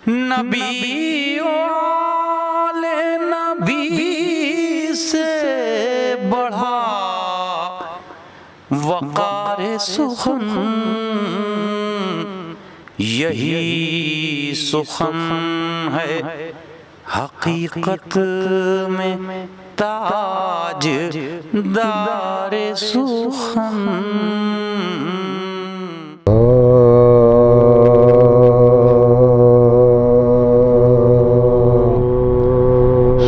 نبی والے نبی سے بڑھا وقار سخن، یہی سخن ہے حقیقت میں تاج دار سخن۔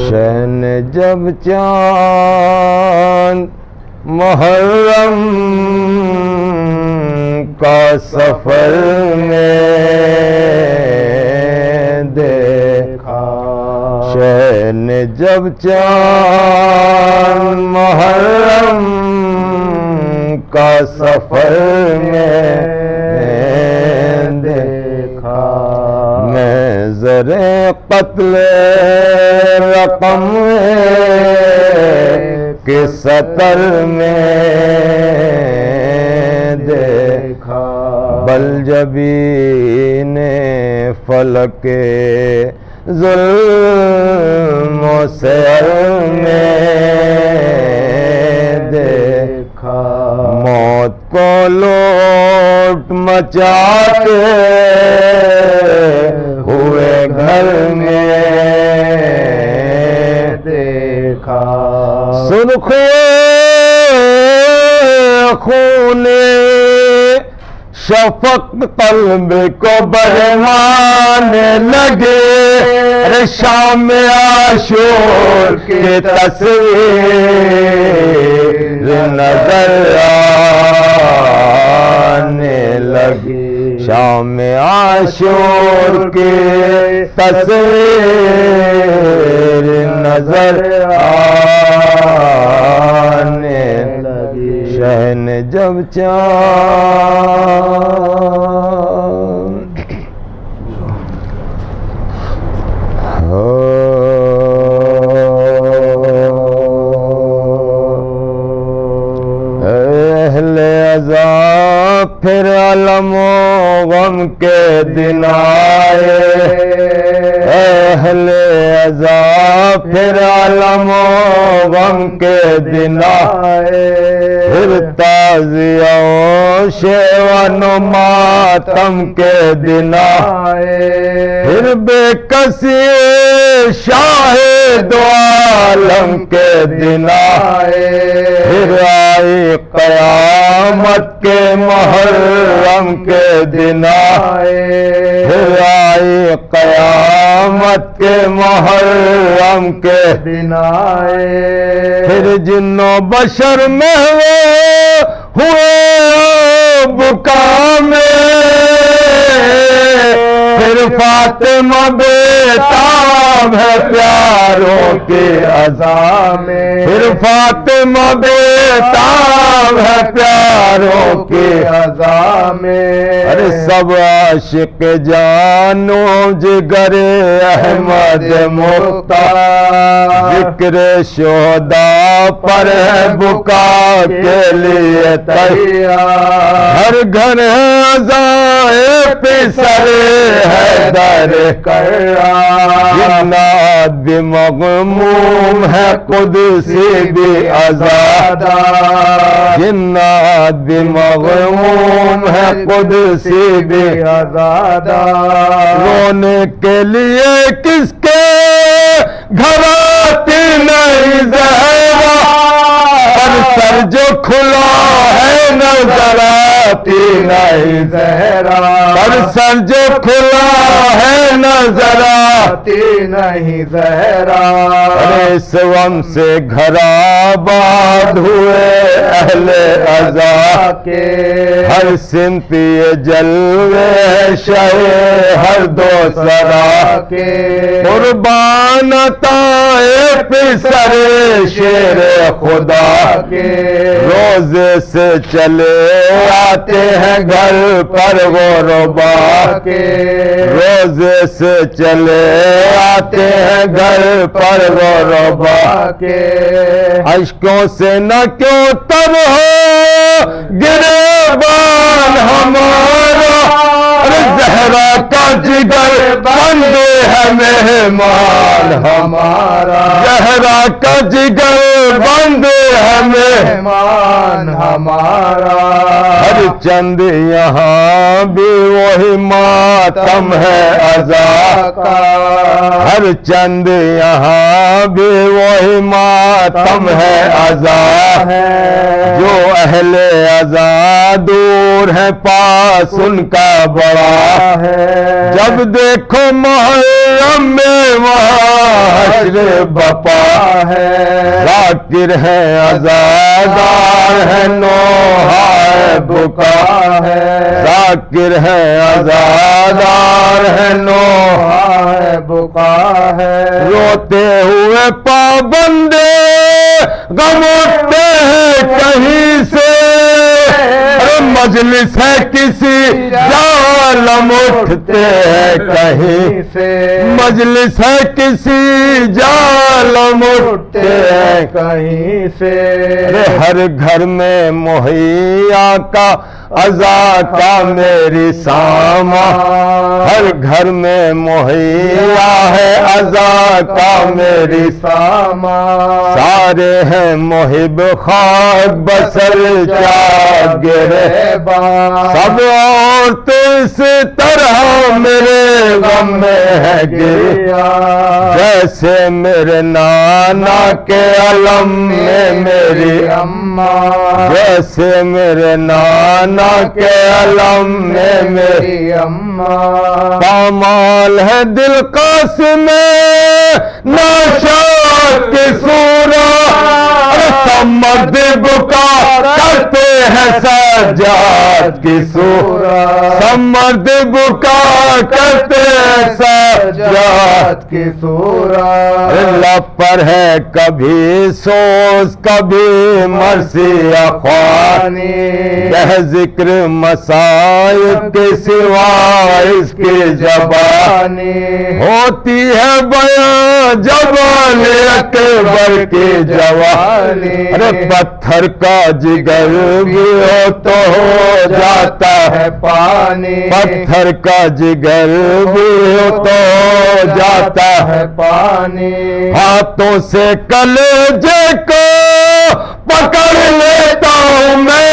شہن جب چاند محرم کا سفر میں دیکھا، شہن جب چاند محرم کا سفر میں دیکھا، میں زرِ قتل رقم کے سطر میں دیکھا، بل جبین فلک ظلم و سعر میں دیکھا، موت کو لوٹ مچاتے ہوئے گھر میں دیکھا، سرخ خون شفق قلب کو بہلانے لگے، شام عاشور کی تصویر نظر آنے لگی، شام عاشور کی تصویر نظر آنے لگی، شہن جب چاند اہل عذاب پھر علم و غم کے دن آئے، اہل عذاب پھر علم و غم کے دن آئے، پھر تعزیہ و شیون و ماتم کے دن آئے، پھر بے کسی شاہد عالم کے دن آئے، پھر آئی قیامت کے محرم کے دن آئے، پھر آئی قیامت کے محرم کے دن آئے، پھر جن و بشر میں ہوئے بکا میں، پھر فاطمہ بیتاب ہے پیاروں کے عزا میں، پھر فاطمہ بیتاب ہے پیاروں کے عزا میں، ارے سب عاشق جانو جگر احمد مختار، ذکر شہداء پر ہے بکا کے لیے تیار، ہر گھر ہے عزائے پسر حیدر کرار، جنات بھی مغموم ہے قدسی بھی عزادار، جنات بھی مغموم ہے قدسی بھی عزادار، رونے کے لیے کس کے گھر آتی نہیں زہرا، پر سر جو کھلا ہے نظر آتی نہیں زہرا، پر سر جو کھلا ہے نظر آتی نہیں زہرا، اس غم سے گھر آباد ہوئے اہل عزا کے، ہر سمت یہ جلوے شہ ہر دو سرا کے، قربان عطائے پسر شیر خدا کے، روزے سے چلے آتے ہیں گھر پر غربا کے، روزے سے چلے آتے ہیں گھر پر غربا کے، اشکوں سے نہ کیوں تب ہو گریبان ہمارا، زہرا کا جگر بند ہے مہمان ہمارا، زہرا کا جگر بند ہے مہمان ہمارا، ہر چند یہاں بھی وہی ماتم ہے عزا کا، ہر چند یہاں بھی وہی ماتم ہے عزا ہے، جو اہل عزا دور ہے پاس ان کا بڑا ہے، جب دیکھو محرم میں حشر بپا ہے، ذاکر ہے عزادار ہے نوحہ بکا ہے، ذاکر ہے عزادار ہے نوحہ بکا ہے، روتے ہوئے پابندے غم اٹھتے ہیں کہیں سے، مجلس ہے کسی ظالم اٹھتے ہیں کہیں سے، مجلس ہے کسی ظالم اٹھتے ہیں کہیں سے، ہر گھر میں مہیا کا عزا کا میری ساما، ہر گھر میں مہیا ہے عزا کا میری ساما، سارے ہیں محب خاک بسر چاک گریباں، سب عورتیں اس طرح میرے غم میں ہے گریا، جیسے میرے نانا کے علم میں میری اماں، جیسے میرے نانا کے علم میں میری اماں، پامال ہے دل قاسم نوشاد کی صورت، سمرد بکا کرتے ہیں سجاد کی صورت، سمرد بکا کرتے ہیں سجاد کی صورت، لب پر ہے کبھی سوز کبھی مرثی اخوانی، یہ ذکر مصائب کے سوا اس کی زبانی، ہوتی ہے بیان جوان اکبر کی جوانی، ارے پتھر کا جگر بھی ہو تو ہو جاتا ہے پانی، پتھر کا جگر بھی ہو تو ہو جاتا ہے پانی، ہاتھوں سے کلیجے کو پکڑ لیتا ہوں میں،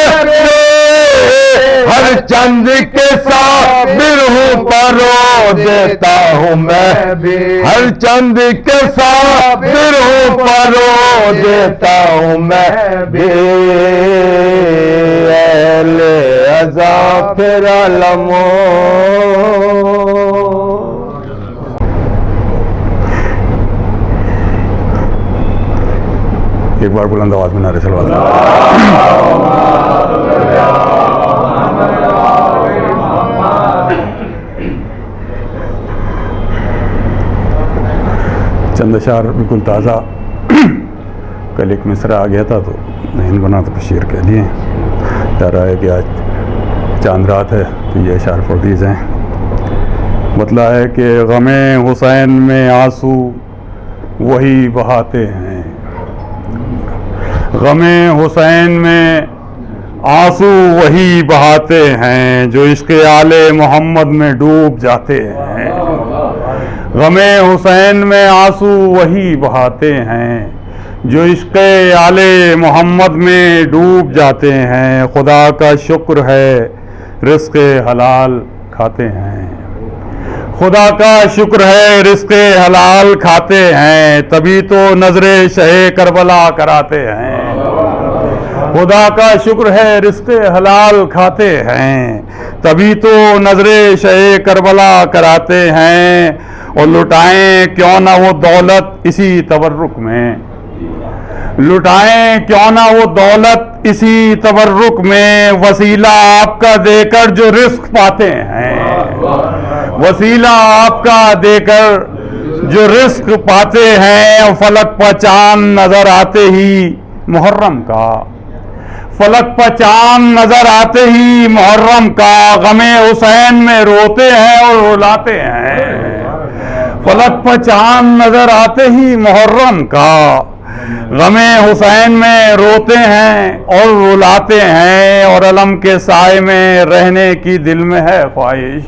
ہر چند کے صابر ہوں پرو دیتا ہوں میں بھی، ہر چند کے صابر ہوں پرو دیتا ہوں میں بھی، اہل عزا پھر علمو۔ ایک بار بلند آواز میں نعرے صلوات۔ چند اشعار بالکل تازہ، کل ایک مصرع آ گیا تھا تو ذہن بنا تو شعر کہہ لیے، کہہ رہا ہے کہ آج چاند رات ہے تو یہ اشعار پڑھ دیے جائیں۔ بتلا ہے کہ غم حسین میں آنسو وہی بہاتے ہیں، غم حسین میں آنسو وہی بہاتے ہیں جو عشق آل محمد میں ڈوب جاتے ہیں، غم حسین میں آنسو وہی بہاتے ہیں جو عشق آل محمد میں ڈوب جاتے ہیں، خدا کا شکر ہے رزق حلال کھاتے ہیں، خدا کا شکر ہے رزق حلال کھاتے ہیں، تبھی تو نظر شہ کربلا کراتے ہیں، خدا کا شکر ہے رزق حلال کھاتے ہیں، تبھی تو نظر شہ کربلا کراتے ہیں، اور لٹائیں کیوں نہ وہ دولت اسی تبرک میں، لٹائیں کیوں نہ وہ دولت اسی تبرک میں، وسیلہ آپ کا دے کر جو رزق پاتے ہیں، وسیلہ آپ کا دے کر جو رزق پاتے ہیں، فلک پر چاند نظر آتے ہی محرم کا، فلک پر چاند نظر آتے ہی محرم کا، غم حسین میں روتے ہیں اور رلاتے ہیں، فلک پر چاند نظر آتے ہی محرم کا، غم حسین میں روتے ہیں اور رلاتے ہیں، اور علم کے سائے میں رہنے کی دل میں ہے خواہش،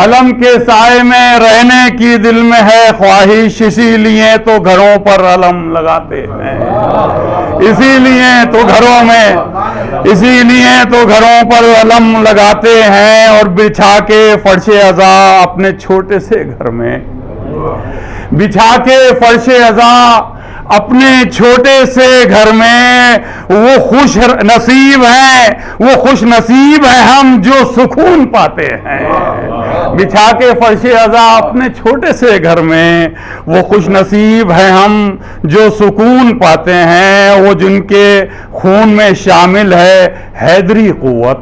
علم کے سائے میں رہنے کی دل میں ہے خواہش، اسی لیے تو گھروں پر علم لگاتے ہیں، اسی لیے تو گھروں پر علم لگاتے ہیں، اور بچھا کے فرش عزا اپنے چھوٹے سے گھر میں، بچھا کے فرش عزا اپنے چھوٹے سے گھر میں، وہ خوش نصیب ہیں ہم جو سکون پاتے ہیں، بچھا کے فرش عزا اپنے چھوٹے سے گھر میں، وہ خوش نصیب ہیں ہم جو سکون پاتے ہیں، وہ جن کے خون میں شامل ہے حیدری قوت،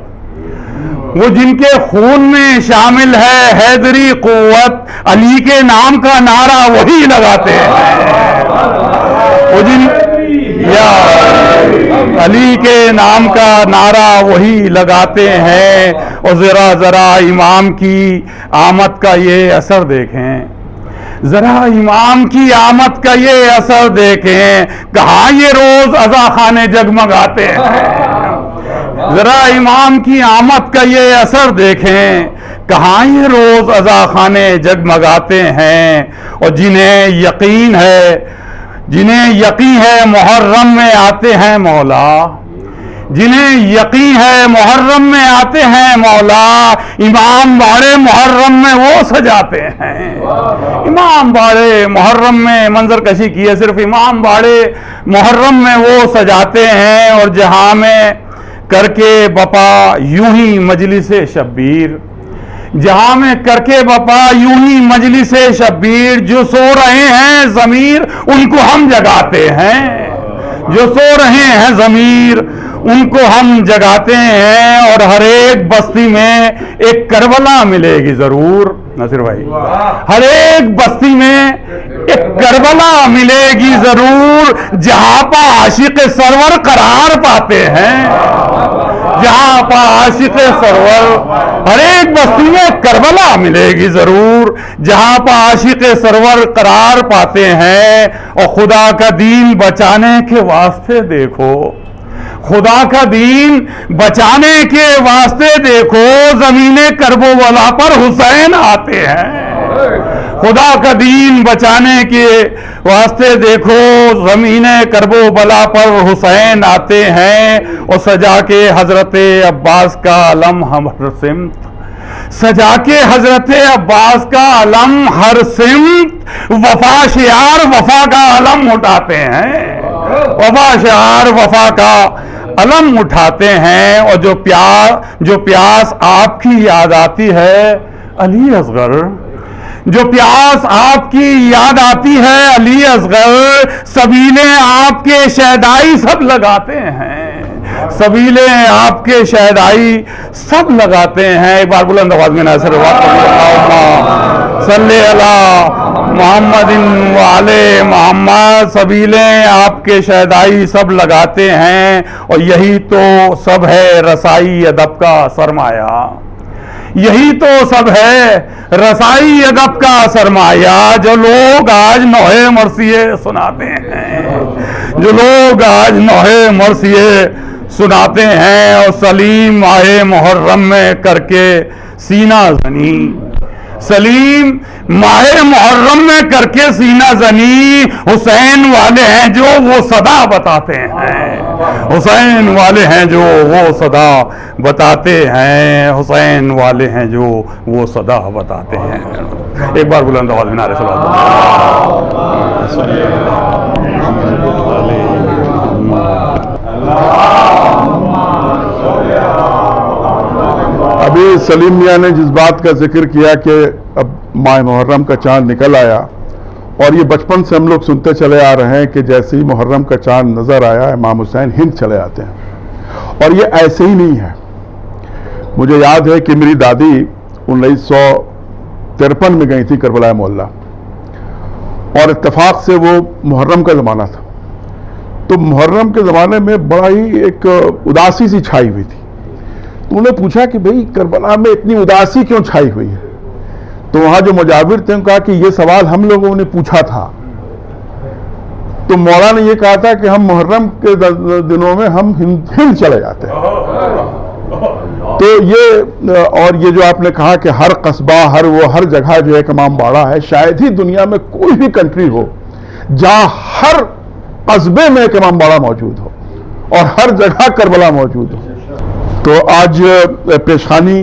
وہ جن کے خون میں شامل ہے حیدری قوت، علی کے نام کا نعرہ وہی لگاتے ہیں، وہ جن علی کے نام کا نعرہ وہی لگاتے ہیں۔ اور ذرا امام کی آمد کا یہ اثر دیکھیں، ذرا امام کی آمد کا یہ اثر دیکھیں، کہاں یہ روز عزا خانے جگمگاتے ہیں، ذرا امام کی آمد کا یہ اثر دیکھیں، کہاں یہ روز عزا خانے جگمگاتے ہیں۔ اور جنہیں یقین ہے محرم میں آتے ہیں مولا، جنہیں یقین ہے محرم میں آتے ہیں مولا، امام باڑے محرم میں وہ سجاتے ہیں، امام باڑے محرم میں منظر کشی کی ہے، صرف امام باڑے محرم میں وہ سجاتے ہیں۔ اور جہاں میں کر کے بپا یوں ہی مجلس شبیر، جہاں میں کر کے بپا یوں ہی مجلس شبیر، جو سو رہے ہیں ضمیر ان کو ہم جگاتے ہیں، جو سو رہے ہیں ضمیر ان کو ہم جگاتے ہیں۔ اور ہر ایک بستی میں ایک کربلا ملے گی ضرور، ناصر بھائی، ہر ایک بستی میں ایک کربلا ملے گی ضرور، جہاں پا عاشق سرور قرار پاتے ہیں، جہاں پا عاشق سرور، ہر ایک بستی میں کربلا ملے گی ضرور، جہاں پا عاشق سرور قرار پاتے ہیں۔ اور خدا کا دین بچانے کے واسطے دیکھو، خدا کا دین بچانے کے واسطے دیکھو، زمین کرب و بلا پر حسین آتے ہیں، خدا کا دین بچانے کے واسطے دیکھو، زمین کرب و بلا پر حسین آتے ہیں۔ اور سجا کے حضرت عباس کا علم ہر سمت، سجا کے حضرت عباس کا علم ہر سمت، وفا شعار وفا کا علم اٹھاتے ہیں، وفا شعار وفا کا علم اٹھاتے ہیں۔ اور جو پیاس آپ کی یاد آتی ہے علی اصغر، جو پیاس آپ کی یاد آتی ہے علی اصغر، سبیلیں آپ کے شہدائی سب لگاتے ہیں، سبیلیں آپ کے شہدائی سب لگاتے ہیں۔ ایک بار بلند آواز میں ناصر صلی اللہ محمد وعلی محمد، سبیلیں آپ کے شہدائی سب لگاتے ہیں۔ اور یہی تو سب ہے رسائی ادب کا سرمایہ، یہی تو سب ہے رسائی ادب کا سرمایہ، جو لوگ آج نوحے مرثیے سناتے ہیں، جو لوگ آج نوحے مرثیے سناتے ہیں۔ اور سلیم ماہ محرم میں کر کے سینہ زنی، سلیم ماہ محرم میں کر کے سینہ زنی، حسین والے ہیں جو وہ صدا بتاتے ہیں، حسین والے ہیں جو وہ صدا بتاتے ہیں، حسین والے ہیں جو وہ صدا بتاتے ہیں۔ ایک بار بلند آواز میں نعرہ ابھی سلیم میاں نے جس بات کا ذکر کیا کہ اب ماہ محرم کا چاند نکل آیا، اور یہ بچپن سے ہم لوگ سنتے چلے آ رہے ہیں کہ جیسے ہی محرم کا چاند نظر آیا امام حسین ہند چلے آتے ہیں، اور یہ ایسے ہی نہیں ہے۔ مجھے یاد ہے کہ میری دادی 1953 میں گئی تھی کربلا معلیٰ، اور اتفاق سے وہ محرم کا زمانہ تھا، تو محرم کے زمانے میں بڑا ہی ایک اداسی سی چھائی ہوئی تھی۔ تو انہوں نے پوچھا کہ بھئی کربلا میں اتنی اداسی کیوں چھائی ہوئی ہے؟ تو وہاں جو مجاور تھے انہوں نے کہا کہ یہ سوال ہم لوگوں نے پوچھا تھا، تو مولا نے یہ کہا تھا کہ ہم محرم کے دنوں میں ہم ہند چلے جاتے ہیں، تو یہ اور یہ جو آپ نے کہا کہ ہر قصبہ ہر جگہ جو ایک امام باڑہ ہے، شاید ہی دنیا میں کوئی بھی کنٹری ہو جہاں ہر قصبے میں ایک امام باڑہ موجود ہو اور ہر جگہ کربلا موجود ہو۔ تو آج پیشخانی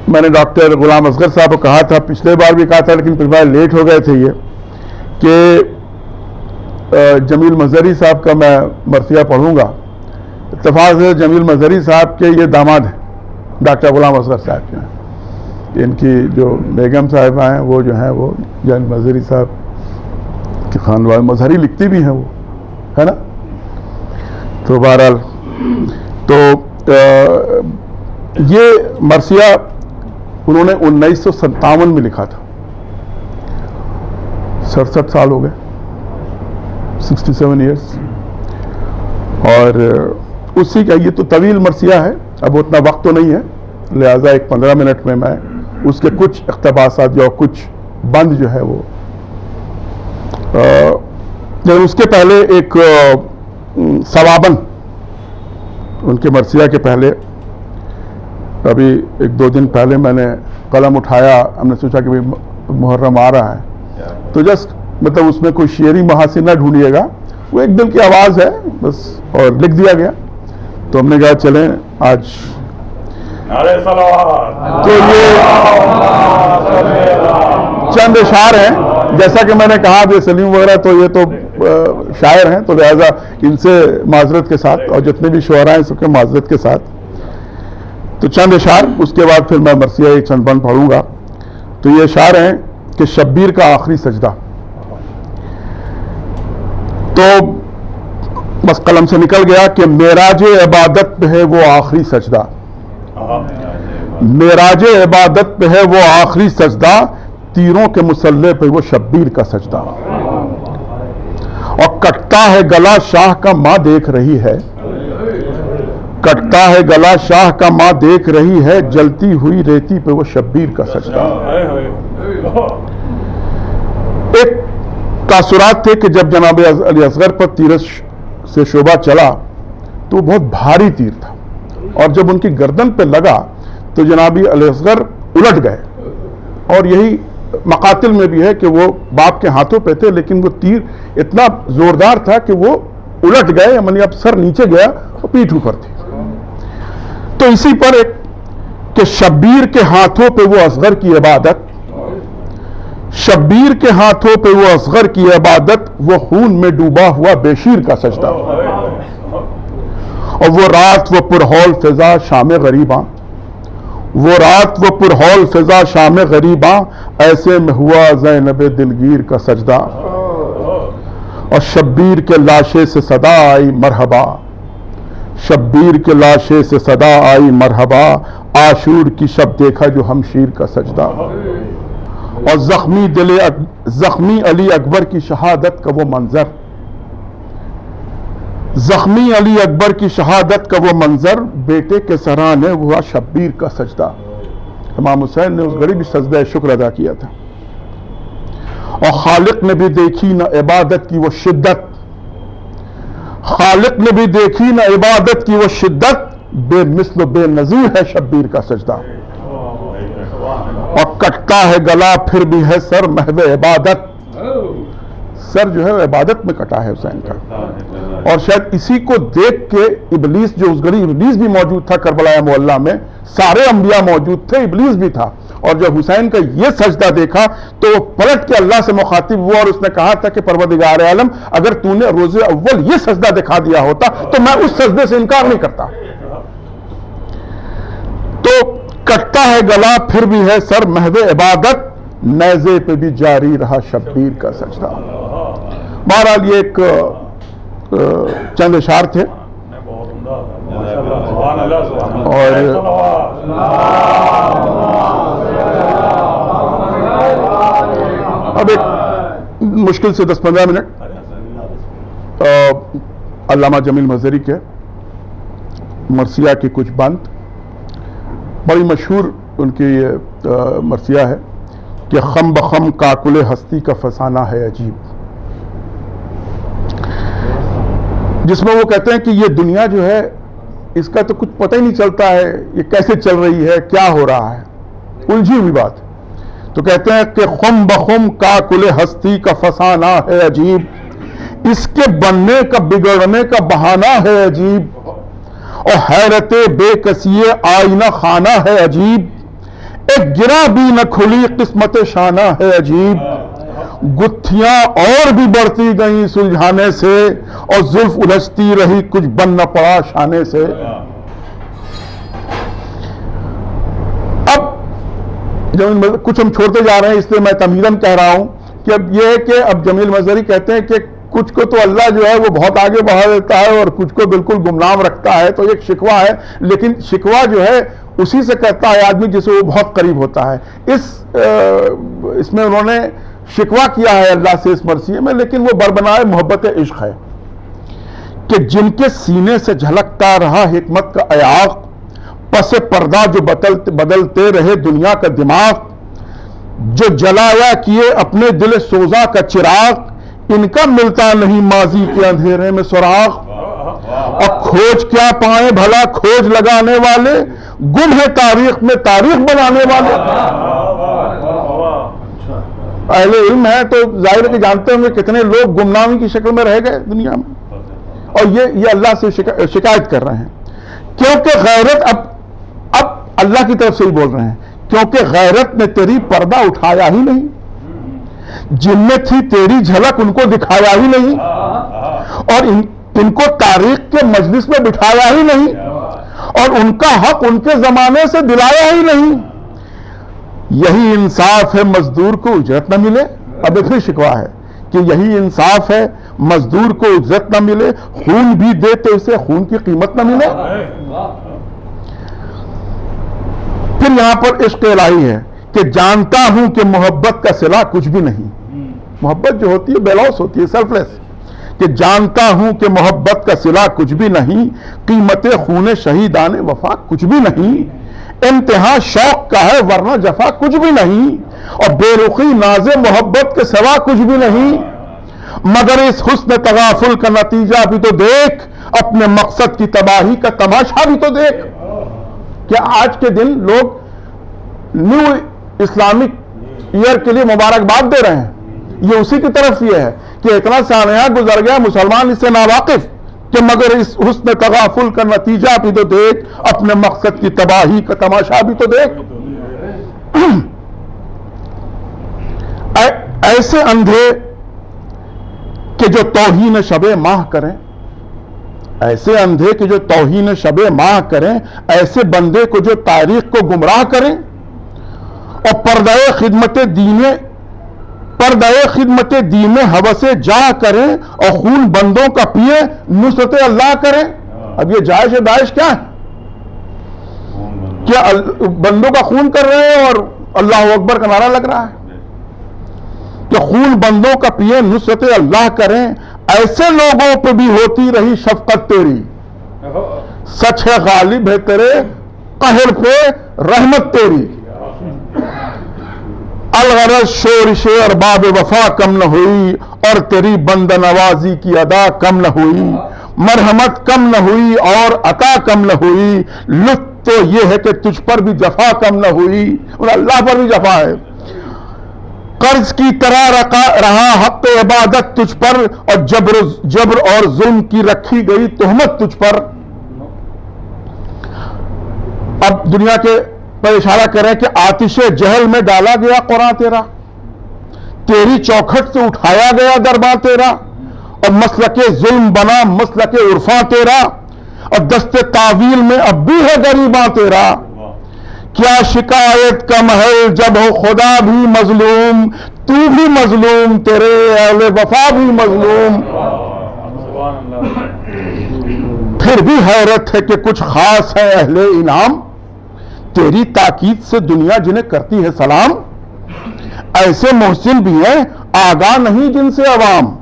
میں نے ڈاکٹر غلام اصغر صاحب کو کہا تھا، پچھلے بار بھی کہا تھا لیکن پچھلے بار لیٹ ہو گئے تھے یہ، کہ جمیل مظہری صاحب کا میں مرثیہ پڑھوں گا۔ اتفاق سے جمیل مظہری صاحب کے یہ داماد ہیں ڈاکٹر غلام اصغر صاحب جو ہیں، ان کی جو بیگم صاحبہ ہیں وہ جو ہیں وہ جمیل مظہری صاحب کے خاندان، مظہری لکھتی بھی ہیں وہ، ہے نا۔ تو بہرحال تو یہ مرثیہ انہوں نے 1957 میں لکھا تھا، 67 سال ہو گئے، 67 ایئرس، اور اسی کا یہ تو طویل مرثیہ ہے، اب اتنا وقت تو نہیں ہے، لہٰذا ایک 15 منٹ میں اس کے کچھ اقتباسات یا کچھ بند جو ہے وہ، اس کے پہلے ایک ثوابن ان کے مرثیہ کے پہلے، ابھی 1-2 دن پہلے میں نے قلم اٹھایا، ہم نے سوچا کہ محرم آ رہا ہے تو جسٹ مطلب اس میں کوئی شعری محاسن نہ ڈھونڈیے گا، وہ ایک دل کی آواز ہے بس، اور لکھ دیا گیا۔ تو ہم نے کہا چلیں آج تو یہ چند اشعار ہیں، جیسا کہ میں نے کہا کہ سلیم وغیرہ تو یہ تو شاعر ہیں، تو لہٰذا ان سے معذرت کے ساتھ، اور جتنے بھی شعراء ہیں سب کے معذرت کے ساتھ، تو چند اشعار، اس کے بعد پھر میں مرثیہ ایک چند بند پڑھوں گا۔ تو یہ اشعار ہیں کہ شبیر کا آخری سجدہ، تو بس قلم سے نکل گیا کہ معراج عبادت پہ ہے وہ آخری سجدہ، معراج عبادت پہ ہے وہ آخری سجدہ، تیروں کے مسلح پہ وہ شبیر کا سجدہ، اور کٹتا ہے گلا شاہ کا ماں دیکھ رہی ہے، کٹتا ہے گلا شاہ کا ماں دیکھ رہی ہے، جلتی ہوئی ریتی پہ وہ شبیر کا سجدہ۔ ایک تاثرات تھے کہ جب جناب علی اصغر پر تیر سے شعبہ چلا تو وہ بہت بھاری تیر تھا، اور جب ان کی گردن پہ لگا تو جناب علی اصغر الٹ گئے، اور یہی مقاتل میں بھی ہے کہ وہ باپ کے ہاتھوں پہ تھے لیکن وہ تیر اتنا زوردار تھا کہ وہ الٹ گئے، یعنی اب سر نیچے گیا اور پیٹھ اوپر تھی۔ تو اسی پر ایک کہ شبیر کے ہاتھوں پہ وہ اصغر کی عبادت، شبیر کے ہاتھوں پہ وہ اصغر کی عبادت، وہ خون میں ڈوبا ہوا بے شیر کا سجدہ، اور وہ رات وہ پرہول فضا شام غریباں، وہ رات وہ پرہول فضا شام غریباں، ایسے میں ہوا زینب دلگیر کا سجدہ، اور شبیر کے لاشے سے صدا آئی مرحبا، شبیر کے لاشے سے صدا آئی مرحبا، عاشور کی شب دیکھا جو ہمشیر کا سجدہ، اور زخمی علی اکبر کی شہادت کا وہ منظر، زخمی علی اکبر کی شہادت کا وہ منظر، بیٹے کے سرانے ہوا شبیر کا سجدہ۔ امام حسین نے اس گھڑی بھی سجدہ شکر ادا کیا تھا، اور خالق نے بھی دیکھی نہ عبادت کی وہ شدت، خالق نے بھی دیکھی نہ عبادت کی وہ شدت، بے مثل و بے نظیر ہے شبیر کا سجدہ، اور کٹتا ہے گلا پھر بھی ہے سر محو عبادت، سر جو ہے عبادت میں کٹا ہے حسین کا، اور شاید اسی کو دیکھ کے ابلیس، جو اس گھڑی ابلیس بھی موجود تھا کربلا معلیٰ میں، سارے انبیاء موجود تھے، ابلیس بھی تھا، اور جب حسین کا یہ سجدہ دیکھا تو وہ پلٹ کے اللہ سے مخاطب ہوا، اور اس نے کہا تھا کہ پروردگار عالم اگر تو نے روز اول یہ سجدہ دکھا دیا ہوتا تو میں اس سجدے سے انکار نہیں کرتا۔ تو کٹتا ہے گلا پھر بھی ہے سر محو عبادت، نیزے پہ بھی جاری رہا شبیر کا سجدہ۔ بہرحال یہ ایک چند اشعار تھے، اور اب ایک مشکل سے 10-15 منٹ علامہ جمیل مظہری کے مرثیہ کی کچھ بند، بڑی مشہور ان کی یہ مرثیہ ہے کہ خم بخم کاکل ہستی کا فسانہ ہے عجیب، جس میں وہ کہتے ہیں کہ یہ دنیا جو ہے اس کا تو کچھ پتہ ہی نہیں چلتا ہے یہ کیسے چل رہی ہے, کیا ہو رہا ہے, الجھی ہوئی بات. تو کہتے ہیں کہ خم بخم کاکل ہستی کا فسانہ ہے عجیب, اس کے بننے کا بگڑنے کا بہانہ ہے عجیب, اور حیرت بے کسی آئینہ خانہ ہے عجیب, ایک گرا بھی نہ کھلی قسمت شانہ ہے عجیب, گتھیاں اور بھی بڑھتی گئیں سلجھانے سے, اور زلف الجھتی رہی کچھ بن نہ پڑا شانے سے. اب جب کچھ ہم چھوڑتے جا رہے ہیں اس لیے میں تمہیداً کہہ رہا ہوں کہ اب یہ ہے کہ اب جمیل مظہری کہتے ہیں کہ کچھ کو تو اللہ جو ہے وہ بہت آگے بڑھا دیتا ہے اور کچھ کو بالکل گمنام رکھتا ہے, تو ایک شکوہ ہے, لیکن شکوہ جو ہے اسی سے کرتا ہے آدمی جسے وہ بہت قریب ہوتا ہے. اس میں انہوں نے شکوہ کیا ہے اللہ سے اس مرثیے میں, لیکن وہ بربنائے محبت عشق ہے کہ جن کے سینے سے جھلکتا رہا حکمت کا ایاغ, پس پردہ جو بدلتے رہے دنیا کا دماغ, جو جلایا کیے اپنے دل سوزا کا چراغ, ان کا ملتا نہیں ماضی کے اندھیرے میں سراغ, اور کھوج کیا پائیں بھلا کھوج لگانے والے, گم ہے تاریخ میں تاریخ بنانے والے. اہل علم ہے تو ظاہر ہے کہ جانتے ہوں گے کتنے لوگ گمنامی کی شکل میں رہ گئے دنیا میں, اور یہ اللہ سے شکایت کر رہے ہیں, کیونکہ غیرت اب اللہ کی طرف سے ہی بول رہے ہیں, کیونکہ غیرت نے تیری پردہ اٹھایا ہی نہیں, جن میں تھی تیری جھلک ان کو دکھایا ہی نہیں, اور ان کو تاریخ کے مجلس میں بٹھایا ہی نہیں, اور ان کا حق ان کے زمانے سے دلایا ہی نہیں. یہی انصاف ہے مزدور کو اجرت نہ ملے. اب ایک شکوہ ہے کہ یہی انصاف ہے مزدور کو اجرت نہ ملے, خون بھی دے تو اسے خون کی قیمت نہ ملے. پھر یہاں پر عشق الہی ہے کہ جانتا ہوں کہ محبت کا صلہ کچھ بھی نہیں. محبت جو ہوتی ہے بے لوث ہوتی ہے, سیلف لیس, کہ جانتا ہوں کہ محبت کا صلہ کچھ بھی نہیں, قیمت خون شہیدان وفا کچھ بھی نہیں, انتہا شوق کا ہے ورنہ جفا کچھ بھی نہیں, اور بے رخی ناز محبت کے سوا کچھ بھی نہیں, مگر اس حسن تغافل کا نتیجہ بھی تو دیکھ, اپنے مقصد کی تباہی کا تماشا بھی تو دیکھ. کہ آج کے دن لوگ نیو اسلامک ایئر کے لیے مبارکباد دے رہے ہیں, یہ اسی کی طرف یہ ہے کہ اتنا سانحہ گزر گیا مسلمان اس سے ناواقف, کہ مگر اس حسن تغافل کا نتیجہ بھی تو دیکھ, اپنے مقصد کی تباہی کا تماشا بھی تو دیکھ. ایسے اندھے کہ جو توہین شب ماہ کریں, ایسے اندھے کہ جو توہین شب ماہ کریں, ایسے بندے کو جو تاریخ کو گمراہ کریں, اور پردہ خدمت دین ہوس جا کریں, اور خون بندوں کا پیے نصرت اللہ کریں. اب یہ جائش داعش کیا ہے؟ کیا بندوں کا خون کر رہے ہیں اور اللہ اکبر کا نعرہ لگ رہا ہے کہ خون بندوں کا پیے نصرت اللہ کریں. ایسے لوگوں پہ بھی ہوتی رہی شفقت تیری, سچ ہے غالب ہے تیرے قہر پہ رحمت تیری. الغرض شورش ارباب وفا کم نہ ہوئی, اور تیری بند نوازی کی ادا کم نہ ہوئی, مرحمت کم نہ ہوئی اور عطا کم نہ ہوئی, لطف تو یہ ہے کہ تجھ پر بھی جفا کم نہ ہوئی. اور اللہ پر بھی جفا ہے. قرض کی طرح رہا حق عبادت تجھ پر, اور جبر اور ظلم کی رکھی گئی تہمت تجھ پر. اب دنیا کے پر اشارہ کریں کہ آتش جہل میں ڈالا گیا قرآن تیرا, تیری چوکھٹ سے اٹھایا گیا دربار تیرا, اور مسلک ظلم بنا مسلک عرفاں تیرا, اور دست تعویل میں اب بھی ہے غریباں تیرا. کیا شکایت کا محل جب ہو خدا بھی مظلوم, تو بھی مظلوم تیرے اہل وفا بھی مظلوم. پھر بھی حیرت ہے کہ کچھ خاص ہے اہل انعام, تیری تاکید سے دنیا جنہیں کرتی ہے سلام. ایسے محسن بھی ہیں آگاہ نہیں جن سے عوام,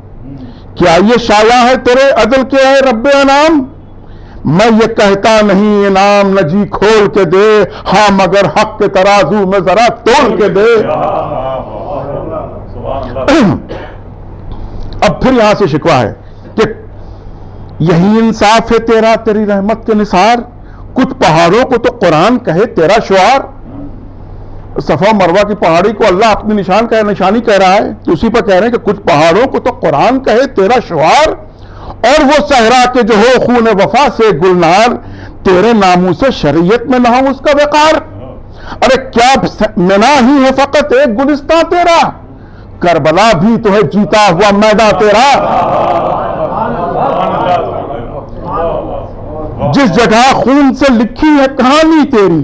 کیا یہ شایع ہے تیرے عدل کے ہے رب انعام. میں یہ کہتا نہیں انعام نہ جی کھول کے دے, ہاں مگر حق کے ترازو میں ذرا تول کے دے. اب پھر یہاں سے شکوہ ہے کہ یہی انصاف ہے تیرا تیری رحمت کے نثار، کچھ پہاڑوں کو تو قرآن کہے تیرا شعار۔ صفا مروہ کی پہاڑی کو اللہ اپنی نشانی کہہ رہا ہے، تو اسی پر کہہ رہے ہیں کہ کچھ پہاڑوں کو تو قرآن کہے تیرا شعار، اور وہ صحرا کے جو ہو خون وفا سے گلنار، تیرے ناموں سے شریعت میں نہ ہو اس کا وقار۔ ارے کیا منا ہی ہے فقط ایک گلستہ تیرا، کربلا بھی تو ہے جیتا ہوا میدان تیرا۔ جس جگہ خون سے لکھی ہے کہانی تیری،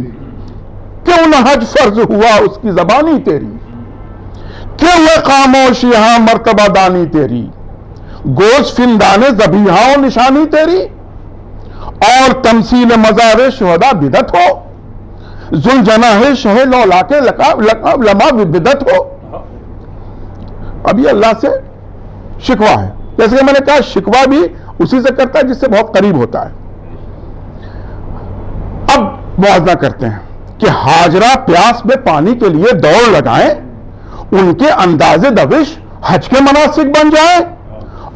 کیوں نہ حج فرض ہوا اس کی زبانی تیری، کیوں ہے خاموش یہاں مرتبہ دانی تیری، گوشت فندان ذبیحہ و نشانی تیری، اور تمثیل مزار شہداء بدعت ہو، ذوالجناح شہ لولا کے لما بدعت ہو۔ اب یہ اللہ سے شکوہ ہے، جیسے کہ میں نے کہا شکوہ بھی اسی سے کرتا ہے جس سے بہت قریب ہوتا ہے۔ اب موازنہ کرتے ہیں کہ ہاجرہ پیاس میں پانی کے لیے دوڑ لگائیں، ان کے انداز دوش حج کے مناسک بن جائیں،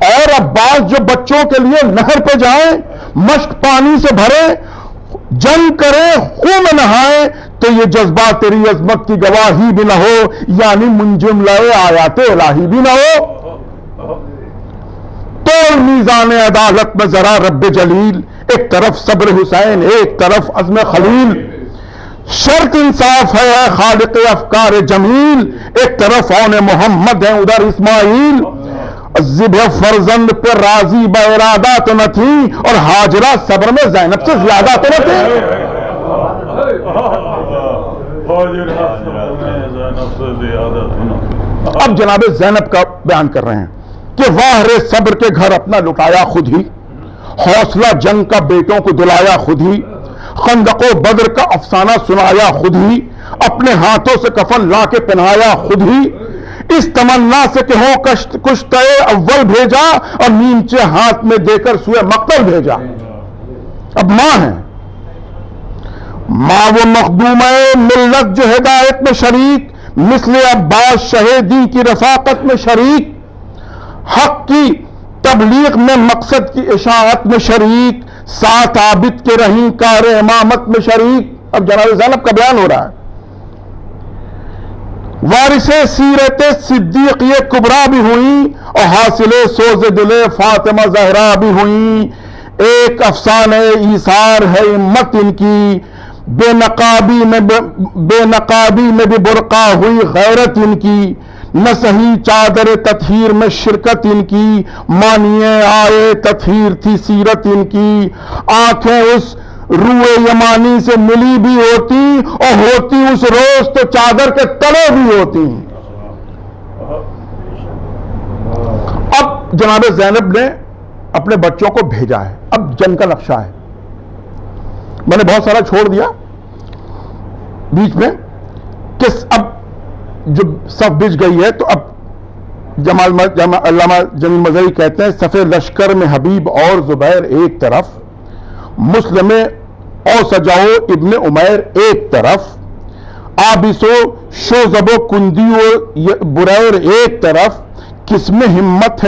اور عباس جو بچوں کے لیے نہر پہ جائیں، مشک پانی سے بھرے، جنگ کرے خون میں نہائے، تو یہ جذبہ تیری عظمت کی گواہی بھی نہ ہو، یعنی منجم لائے آیات الہی بھی نہ ہو۔ توڑ میزان عدالت میں ذرا رب جلیل، ایک طرف صبر حسین ایک طرف عزم خلیل، شرط انصاف ہے اے خالق افکار جمیل، ایک طرف اون محمد ہے ادھر اسماعیل، ذبح فرزند پہ راضی با ارادہ تو نہ تھی، اور ہاجرہ صبر میں زینب سے زیادہ تو نہ تھی۔ اب جناب زینب کا بیان کر رہے ہیں کہ واہ رے صبر کے گھر اپنا لٹایا خود ہی، حوصلہ جنگ کا بیٹوں کو دلایا خود ہی، خندق و بدر کا افسانہ سنایا خود ہی، اپنے ہاتھوں سے کفن لا کے پہنایا خود ہی، اس تمنا سے کہ ہو کشتہ اول بھیجا، اور نیمچے ہاتھ میں دے کر سوئے مقتل بھیجا۔ اب ماں ہے، ماں وہ مخدوم ملت جو ہدایت میں شریک، مثل عباس شہیدی کی رفاقت میں شریک، حق کی تبلیغ میں مقصد کی اشاعت میں شریک، ساتھ عابد کے رہیں کار امامت میں شریک۔ اب جناب زینب کا بیان ہو رہا ہے، وارث سیرت صدیقیہ کبریٰ بھی ہوئیں، اور حاصل سوز دل فاطمہ زہرا بھی ہوئیں، ایک افسانہ ایثار ہے امت ان کی، بے نقابی میں بھی برقع ہوئی غیرت ان کی، نہ صحیح چادر تطہیر میں شرکت ان کی، مانیے آئے تطہیر تھی سیرت ان کی، آنکھیں اس روئے یمانی سے ملی بھی ہوتی، اور ہوتی اس روز تو چادر کے تلے بھی ہوتی۔ اب جناب زینب نے اپنے بچوں کو بھیجا ہے، اب جنگ کا نقشہ ہے، میں نے بہت سارا چھوڑ دیا بیچ میں کہ اب جو صف بچ گئی ہے، تو اب علامہ جمیل مظہری کہتے ہیں صف لشکر میں حبیب اور زبیر ایک طرف، مسلم او سجاؤ ابن عمیر ایک طرف، آبس و شوزب و کندی و بریر ایک طرف، کس میں ہمت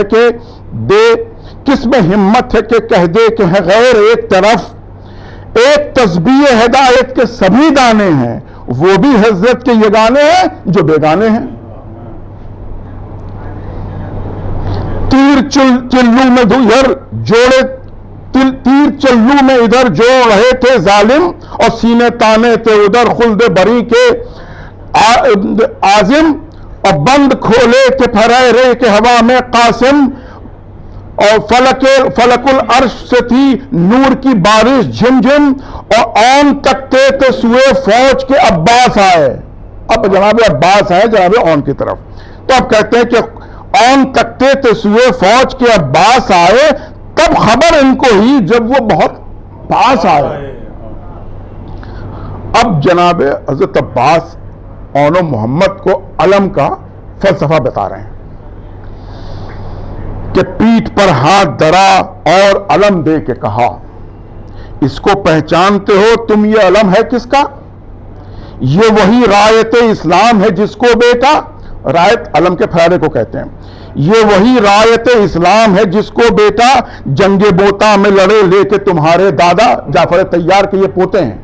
ہے کہ کہہ دے کہ ہے غیر ایک طرف، ایک تسبیح ہدایت کے سبھی دانے ہیں، وہ بھی حضرت کے یگانے ہیں جو بیگانے ہیں۔ تیر چلو میں چلو میں ادھر جوڑ رہے تھے ظالم، اور سینے تانے تھے ادھر خلد بری کے عازم، اور بند کھولے تھے پھرائے کے ہوا میں قاسم، اور فلک العرش سے تھی نور کی بارش جھم جھم، اور اون تکتے تھے سوئے فوج کے عباس آئے۔ اب جناب عباس آئے جناب اون کی طرف، تو اب کہتے ہیں کہ اون تکتے تھے سوئے فوج کے عباس آئے، تب خبر ان کو ہی جب وہ بہت پاس آئے۔ اب جناب حضرت عباس اون و محمد کو علم کا فلسفہ بتا رہے ہیں کہ پیٹھ پر ہاتھ دھرا اور علم دے کے کہا، اس کو پہچانتے ہو تم یہ علم ہے کس کا؟ یہ وہی رایت اسلام ہے جس کو بیٹا رایت علم کے پھیلانے کو کہتے ہیں. یہ وہی رایت اسلام ہے جس کو بیٹا جنگ موتا میں لڑے لے کے تمہارے دادا جعفر طیار کے یہ پوتے ہیں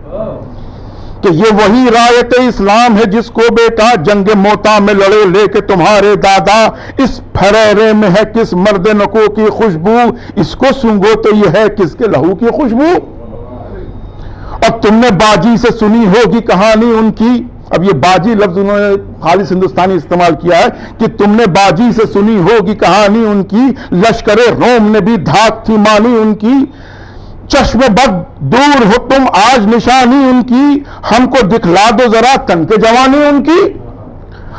کہ یہ وہی رایت اسلام ہے جس کو بیٹا جنگ موتا میں لڑے لے کے تمہارے دادا. اس پھریرے میں ہے کس مرد نکو کی خوشبو, اس کو سونگھو تو یہ ہے کس کے لہو کی خوشبو. اب تم نے باجی سے سنی ہوگی کہانی ان کی. اب یہ باجی لفظ انہوں نے خالص ہندوستانی استعمال کیا ہے کہ تم نے باجی سے سنی ہوگی کہانی ان کی, لشکر روم نے بھی دھاک تھی مانی ان کی. چشم بد دور ہو تم آج نشانی ان کی, ہم کو دکھلا دو ذرا تن کے جوانی ان کی.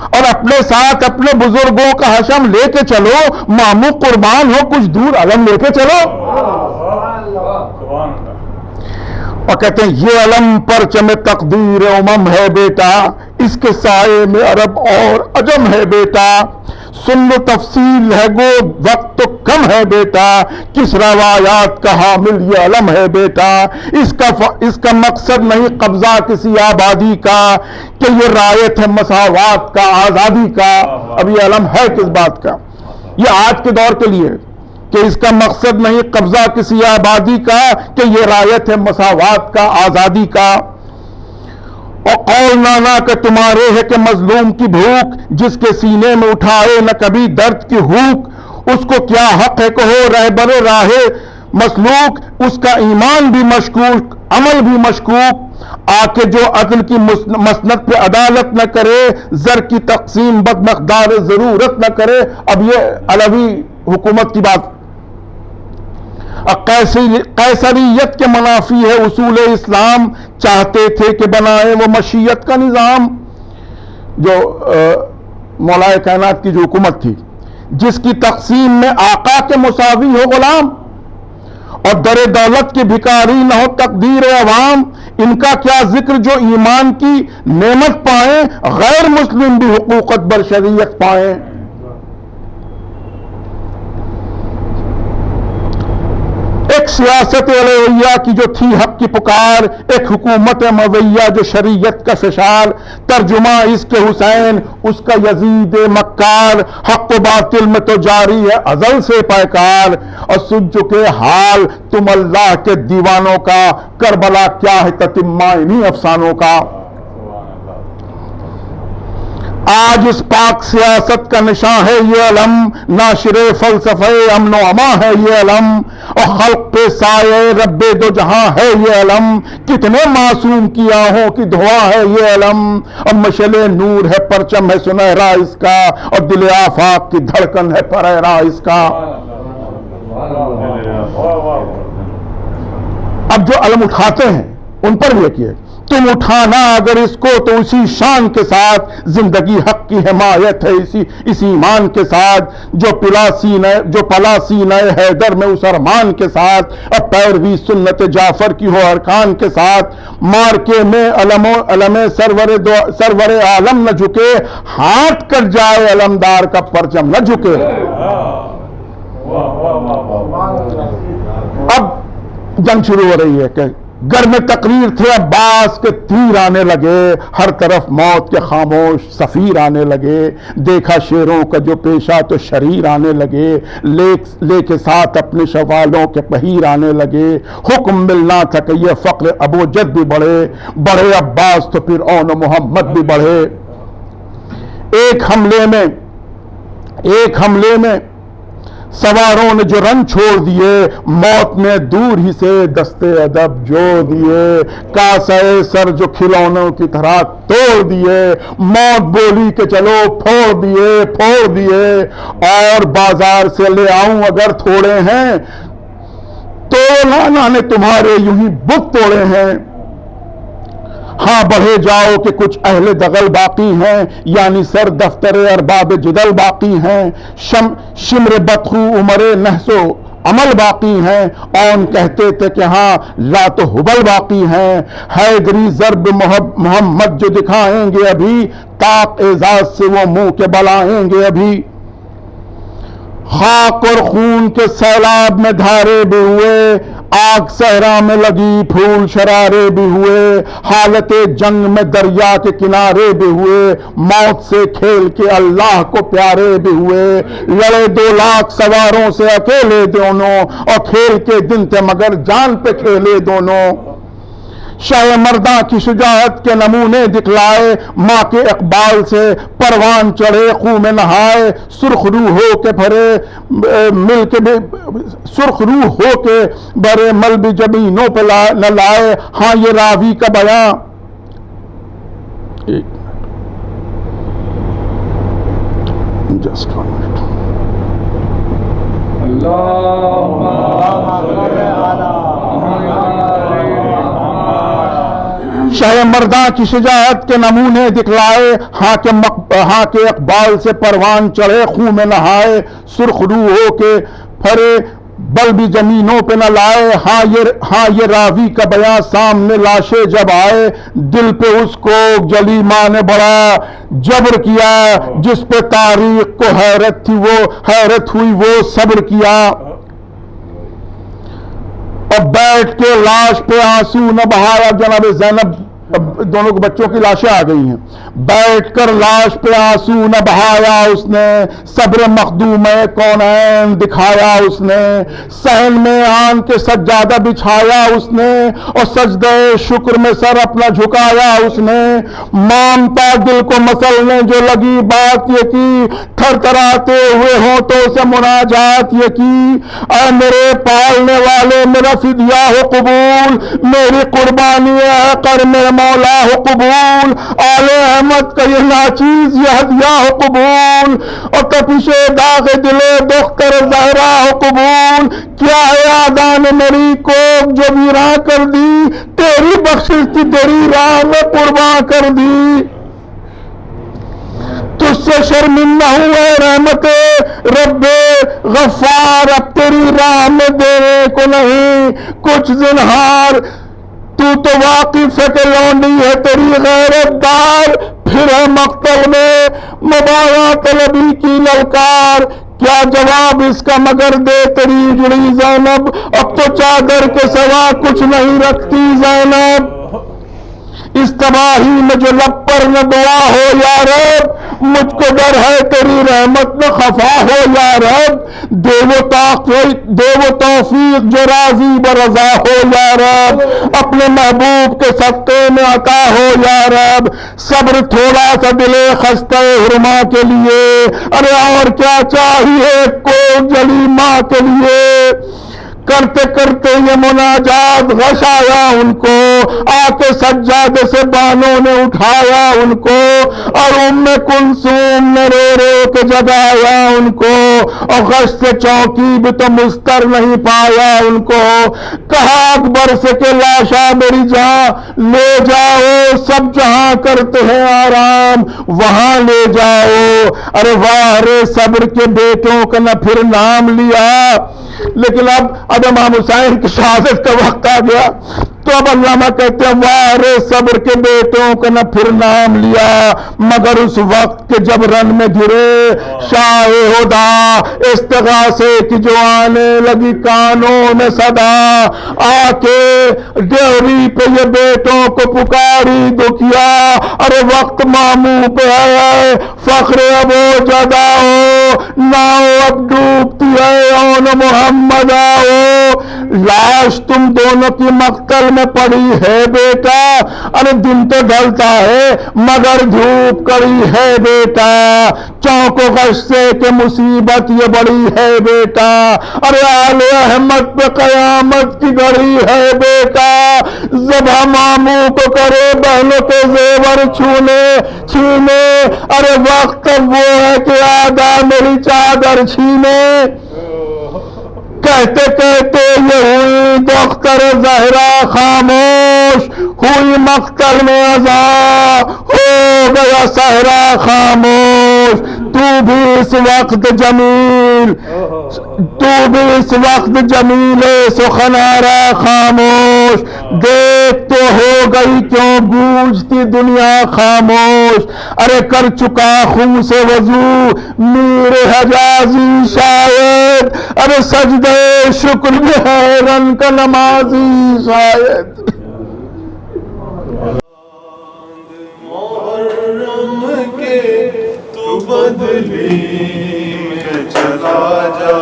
اور اپنے ساتھ اپنے بزرگوں کا حشم لے کے چلو, ماموں قربان ہو کچھ دور علم لے کے چلو. اور کہتے ہیں یہ علم پرچم تقدیر امم ہے بیٹا, اس کے سائے میں عرب اور عجم ہے بیٹا. سن لو تفصیل ہے گو وقت تو کم ہے بیٹا, کس روایات کا حامل یہ علم ہے بیٹا. اس کا مقصد نہیں قبضہ کسی آبادی کا, کہ یہ رایت ہے مساوات کا آزادی کا. اب یہ علم ہے کس بات کا؟ یہ آج کے دور کے لیے کہ اس کا مقصد نہیں قبضہ کسی آبادی کا, کہ یہ رایت ہے مساوات کا آزادی کا. اور قول نانا کہ تمہارے ہے کہ مظلوم کی بھوک, جس کے سینے میں اٹھائے نہ کبھی درد کی ہوک, اس کو کیا حق ہے کہو رہبر راہ مسلوک. اس کا ایمان بھی مشکوک عمل بھی مشکوک, آ کے جو عدل کی مسند پہ عدالت نہ کرے, زر کی تقسیم بد مقدار ضرورت نہ کرے. اب یہ علوی حکومت کی بات. قیصریت کے منافی ہے اصول اسلام, چاہتے تھے کہ بنائے وہ مشیت کا نظام. جو مولائے کائنات کی جو حکومت تھی, جس کی تقسیم میں آقا کے مساوی ہو غلام, اور در دولت کی بھکاری نہ ہو تقدیر عوام. ان کا کیا ذکر جو ایمان کی نعمت پائیں, غیر مسلم بھی حقوقت بر شریعت پائیں. ایک سیاست علیہ کی جو تھی حق کی پکار, ایک حکومت مویہ جو شریعت کا ششار. ترجمہ اس کے حسین اس کا یزید مکار, حق و باطل میں تو جاری ہے ازل سے پیکار. اور سن چکے حال تم اللہ کے دیوانوں کا, کربلا کیا ہے تتمہ انہی افسانوں کا. آج اس پاک سیاست کا نشاں ہے یہ علم, ناشر فلسفہ امن و اما ہے یہ علم. اور خلق پہ سائے رب دو جہاں ہے یہ علم, کتنے معصوم کی آہوں کی دعا ہے یہ علم. اور مشعل نور ہے پرچم ہے سنہرا اس کا, اور دل آفاق کی دھڑکن ہے پریرا اس کا. اب جو علم اٹھاتے ہیں ان پر بھی یقین, تم اٹھانا اگر اس کو تو اسی شان کے ساتھ, زندگی حق کی حمایت ہے اسی ایمان کے ساتھ. جو پلا سینہ حیدر میں اس ارمان کے ساتھ, اب پیروی سنت جعفر کی ہو ارکان کے ساتھ. مارکے میں علم سرور عالم نہ جھکے, ہاتھ کٹ جائے علمدار کا پرچم نہ جھکے. اب جنگ شروع ہو رہی ہے کہ گر میں تقریر تھے عباس کے تیر آنے لگے, ہر طرف موت کے خاموش سفیر آنے لگے. دیکھا شیروں کا جو پیشہ تو شریر آنے لگے, لے کے ساتھ اپنے شوالوں کے پہیر آنے لگے. حکم ملنا تھا کہ یہ فقر ابو جد بھی بڑھے عباس تو پھر اون محمد بھی بڑھے. ایک حملے میں سواروں نے جو رن چھوڑ دیے, موت نے دور ہی سے دستے ادب جوڑ دیے. کاسے سر جو کھلونوں کی طرح توڑ دیے, موت بولی کہ چلو پھوڑ دیے. اور بازار سے لے آؤں اگر تھوڑے ہیں, تو لانا نے تمہارے یوں ہی بت توڑے ہیں. ہاں بڑھے جاؤ کہ کچھ اہل دغل باقی ہیں, یعنی سر دفتر ارباب جدل باقی ہیں. شمر بدخو عمر نحس و عمل باقی ہیں, اون کہتے تھے کہ ہاں لات و حبل باقی ہیں. حیدری ضرب محمد جو دکھائیں گے ابھی, طاق اعزاز سے وہ منہ کے بلائیں گے ابھی. خاک اور خون کے سیلاب میں دھارے بھی ہوئے, آگ صحرا میں لگی پھول شرارے بھی ہوئے، حالت جنگ میں دریا کے کنارے بھی ہوئے، موت سے کھیل کے اللہ کو پیارے بھی ہوئے، لڑے 2 لاکھ سواروں سے اکیلے دونوں، اور کھیل کے دن تھے مگر جان پہ کھیلے دونوں۔ شاہ مرداں کی شجاعت کے نمونے دکھلائے، ماں کے اقبال سے پروان چڑھے خوں میں نہائے، سرخ روح ہو کے بھرے مل کے سرخ روح ہو کے بھرے مل بھی جبینوں پہ نہ لائے۔ ہاں یہ راوی کا بیان، جسٹ ون منٹ، شاہ مرداں کی شجاعت کے نمونے دکھلائے، ہاں کے اقبال سے پروان چڑھے خوں میں نہائے، سرخ روح ہو کے پھرے بل بھی زمینوں پہ نہ لائے۔ ہاں یہ راوی کا بیان، سامنے لاشیں جب آئے، دل پہ اس کو جلی ماں نے بڑا جبر کیا، جس پہ تاریخ کو حیرت ہوئی وہ صبر کیا، اور بیٹھ کے لاش پہ آنسو نہ بہایا۔ جناب زینب، دونوں کو بچوں کی لاشیں آ گئی ہیں، بیٹھ کر لاش پہ آنسو نہ بہایا اس نے، صبر مخدوم کونین دکھایا اس نے، صحن میں آن کے سجادہ بچھایا اس نے، اور سجدہ شکر میں سر اپنا جھکایا اس نے۔ مانتا دل کو مسلنے جو لگی بات یہ کی، تھر تھراتے ہوئے ہونٹوں سے مناجات یہ کی، اے میرے پالنے والے میرا فدیہ ہو قبول، میری قربانی ہے کر میرے مولا ہو قبول، آل احمد کا یہ ناچیز یہ ہدیہ ہو قبول، اور تپش داغ دل دختر زہرا ہو قبول۔ کیا ہے آدان میری کوک جو ویراں کر دی، تیری بخشش تھی تیری راہ میں قرباں کر دی، تجھ سے شرمندہ ہوں اے رحمت رب غفار، اب تیری راہ میں دینے کو نہیں کچھ زنہار، تو واقف ہے کہ لونڈی ہے تیری غیرت دار، پھر ہے مقتل میں مبایا طلبی کی للکار، کیا جواب اس کا مگر دے تیری جڑی زینب، اب تو چادر کے سوا کچھ نہیں رکھتی زینب، اس تباہی میں جو لب پر نہ دعا ہو یا رب، مجھ کو ڈر ہے تیری رحمت میں خفا ہو یا رب، دے وہ توفیق جو راضی برضا ہو یا رب، اپنے محبوب کے صدقے میں عطا ہو یا رب، صبر تھوڑا سا دل خستہ حرما کے لیے، ارے اور کیا چاہیے کو جلی ماں کے لیے، کرتے کرتے یہ مناجات غش آیا ان کو، آ کے سجادے سے بانوں نے اٹھایا ان کو، اور ام کلثوم نے رو رو کے جگایا ان کو، اور غش سے چونکی بھی تو مستر نہیں پایا ان کو، کہا اکبر سے کہ لاشا میری جان لے جاؤ، سب جہاں کرتے ہیں آرام وہاں لے جاؤ، ارے واہ رے صبر کے بیٹوں کا نہ پھر نام لیا، لیکن اب امام حسین کی شہادت کا وقت آ گیا، تو اب علامہ کہتے ہیں وارے صبر کے بیٹوں کا نہ پھر نام لیا، مگر اس وقت کے جب رن میں گرے شاہ ہدا، استغاثے کی جو آنے لگی کانوں میں صدا، آ کے ڈیوری پہ یہ بیٹوں کو پکاری دکھیا، ارے وقت ماموں پہ ہے فخر اب جدا ہو، ناؤ اب ڈوبتی ہے اون محمد آؤ، لاش تم دونوں کی مقتل میں پڑی ہے بیٹا، ارے دن تو ڈھلتا ہے مگر دھوپ کڑی ہے بیٹا، چونک و غش سے کہ مصیبت یہ بڑی ہے بیٹا، ارے آل احمد پہ قیامت کی گھڑی ہے بیٹا، ذبح ماموں کو کرے بہنوں کے زیور چھینے، ارے وقت وہ ہے کہ آدھا میری چادر چھینے، کہتے کہتے یہ ہوئی دختر زہرا خاموش، ہوئی مقتل میں اذان ہو گیا صحرا خاموش، تو بھی اس وقت جمیل، تو بھی اس وقت جمیل سخنارا خاموش، دیکھ تو ہو گئی کیوں گونجتی دنیا خاموش، ارے کر چکا خون سے وضو میر حجازی شاید، ارے سجدہ شکر میں حیرن کا نمازی شاید۔ بدلی میں چلا جا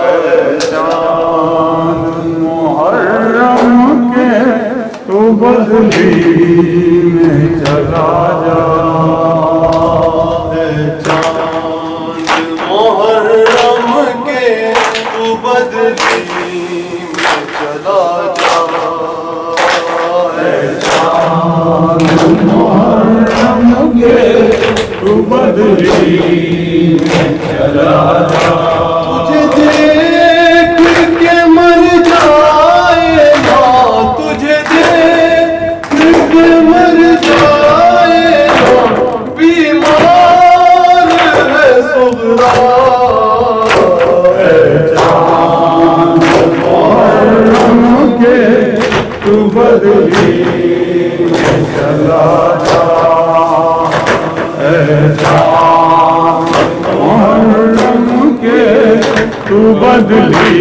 اے چاند محرم کے تو بدلی میں چلا جا، اے چاند محرم کے تو بدلی میں چلا جا، اے چاند محرم کے تو بدلی میں چلا جا، تجھے دیکھ کے مر جائے گا، تجھے دیکھ کے مر جائے گا، بیمار ہے صغرا، اے چاند محرم کے تو بدلی میں چلا جا، چاند محرم کے تو بدلی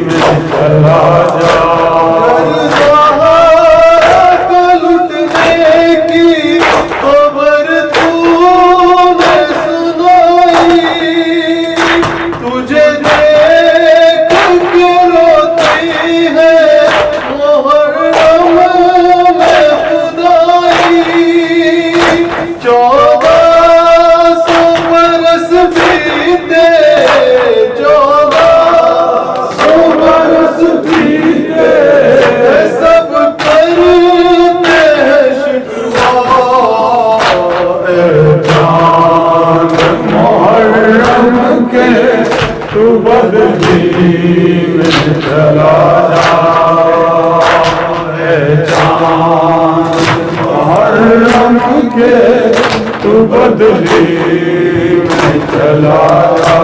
میں چلا جا، لٹنے کی خبر تو نے سنائی، تجھے دیکھ کے روتی ہے محرم میں خدائی، 1400 برس بیتے، 1400 برس بیتے، سب کرتے ہیں شکوہ، چاند محرم کے تو بدلی میں چلا جا، چاند محرم کے تو بدلی میں چلا جا،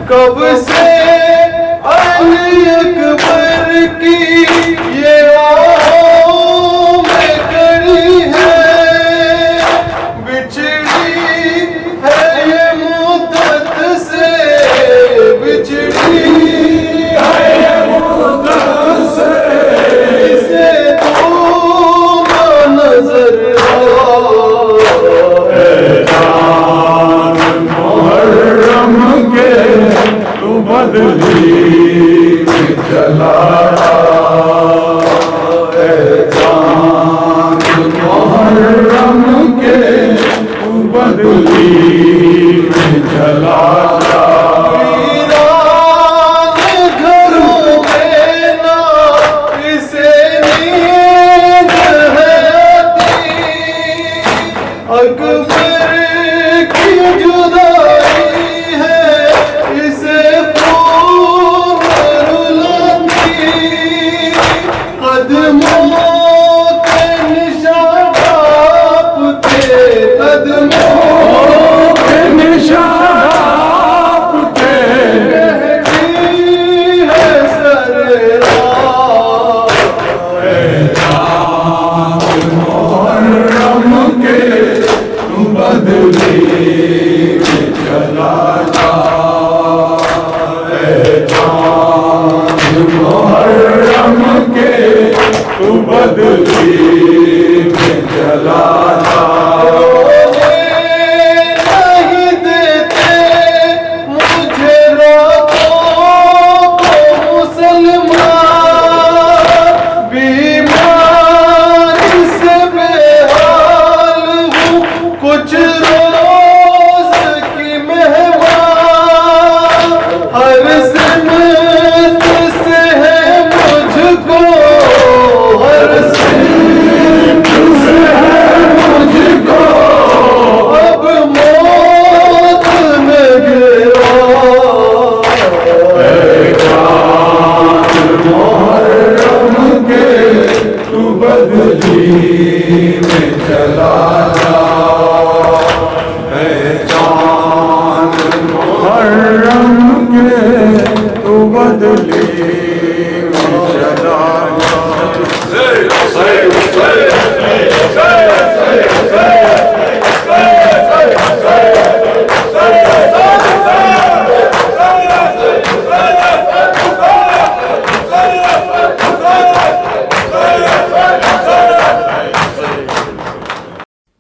کب سے علی اکبر کی یہ آہوں میں کڑی ہے، بچھڑی ہے یہ مدت سے، بچھڑی ہے یہ مدت سے، اسے تو نظر محرم کے تو بدلی میں چلا جا، چاند محرم کے تو بدلی میں چلا جا، گھروں میں نہ اسے نیند ہے آتی، اکبر کی جدائی ہے اسے خون رلاتی، قدموں کے نشان آپ کے، قدموں کے نشان آپ کے، مہدی ہے سر راہ، چاند محرم کے تو بدلی میں چلا جا، چاند محرم کے تو بدلی میں چلا جا، نہیں دیتے مجھے راتوں کو مسلمان، بیماری سے بے حال ہوں، کچھ روز کی مہمان، ہر سمت سے ہے مجھ کو، ہر سمت سے ہے مجھ کو، اب موت میں گرا،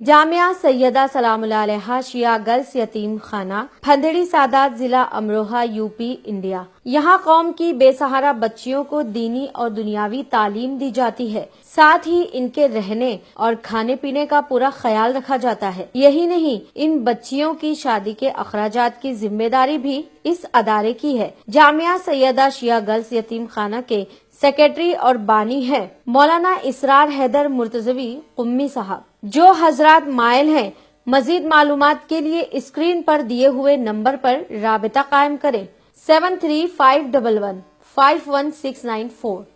جامعہ سیدہ سلام اللہ علیہا شیعہ گرلز یتیم خانہ پھندڑی سادات ضلع امروہہ یوپی انڈیا۔ یہاں قوم کی بے سہارا بچیوں کو دینی اور دنیاوی تعلیم دی جاتی ہے، ساتھ ہی ان کے رہنے اور کھانے پینے کا پورا خیال رکھا جاتا ہے۔ یہی نہیں، ان بچیوں کی شادی کے اخراجات کی ذمہ داری بھی اس ادارے کی ہے۔ جامعہ سیدہ شیعہ گرلز یتیم خانہ کے سیکریٹری اور بانی ہیں مولانا اسرار حیدر مرتضوی قمی صاحب۔ جو حضرات مائل ہیں مزید معلومات کے لیے اسکرین پر دیے ہوئے نمبر پر رابطہ قائم کریں 7351151694۔